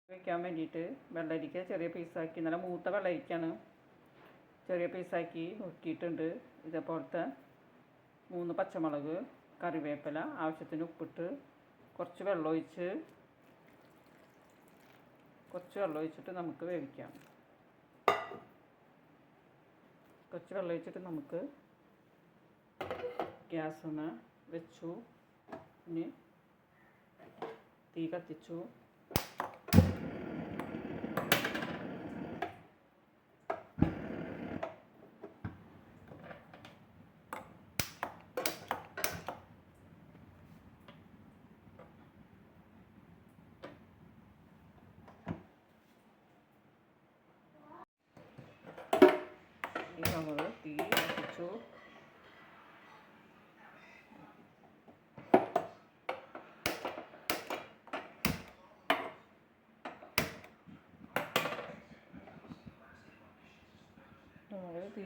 വയ്ക്കാൻ വേണ്ടിയിട്ട് വെള്ളരിക്ക ചെറിയ പീസാക്കി, നല്ല മൂത്ത വെള്ളരിക്കാണ്, ചെറിയ പീസാക്കി നുറുക്കിയിട്ടുണ്ട്. ഇതേപോലത്തെ 3 പച്ചമുളക്, കറിവേപ്പില, ആവശ്യത്തിന് ഉപ്പിട്ട് കുറച്ച് വെള്ളം ഒഴിച്ചിട്ട് നമുക്ക് വേവിക്കാം. കുറച്ച് വെള്ളം ഒഴിച്ചിട്ട് നമുക്ക് ഗ്യാസ് ഒന്ന് വെച്ചു. ഇനി തീ കത്തിച്ചു. നമ്മൾ തീ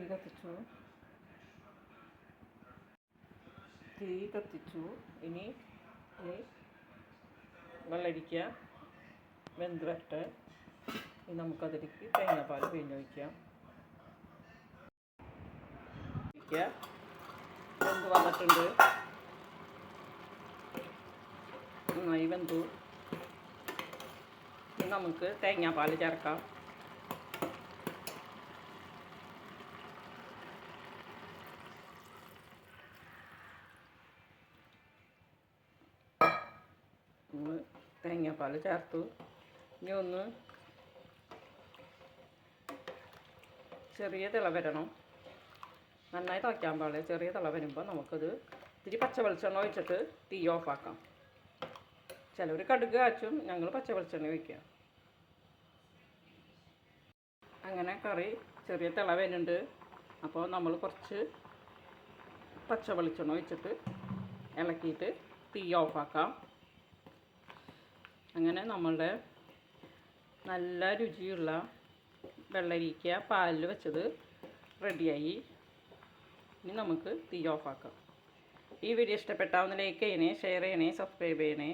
കത്തിച്ചു. തീ കത്തിച്ചു. ഇനി വെള്ളരിക്ക വെന്ത് വരട്ടെ. ഇനി നമുക്കതിലേക്ക് തേങ്ങാപ്പാൽ പിഴിഞ്ഞൊഴിക്കാം. വെന്ത് വന്നിട്ടുണ്ട്, നന്നായി വെന്തു. ഇനി നമുക്ക് തേങ്ങാപ്പാൽ ചേർക്കാം. തേങ്ങാപ്പാൽ ചേർത്തു. ഇനി ഒന്ന് ചെറിയ തിള വരണം, നന്നായി തിളയ്ക്കാൻ പാടില്ല. ചെറിയ തിള വരുമ്പോൾ നമുക്കത് ഇത്തിരി പച്ച വെളിച്ചെണ്ണ ഒഴിച്ചിട്ട് തീ ഓഫാക്കാം. ചിലവർ കടുക് കാച്ചും, ഞങ്ങൾ പച്ച വെളിച്ചെണ്ണ ഒഴിക്കുക. അങ്ങനെ കറി ചെറിയ തിള വരുന്നുണ്ട്. അപ്പോൾ നമ്മൾ കുറച്ച് പച്ച വെളിച്ചെണ്ണ ഒഴിച്ചിട്ട് ഇളക്കിയിട്ട് തീ ഓഫാക്കാം. അങ്ങനെ നമ്മളുടെ നല്ല രുചിയുള്ള വെള്ളരിക്ക പാലിൽ വെച്ചത് റെഡിയായി. ഇനി നമുക്ക് തീ ഓഫാക്കാം. ഈ വീഡിയോ ഇഷ്ടപ്പെട്ടാൽ ഒന്ന് ലൈക്ക് ചെയ്യണേ, ഷെയർ ചെയ്യണേ, സബ്സ്ക്രൈബ് ചെയ്യണേ.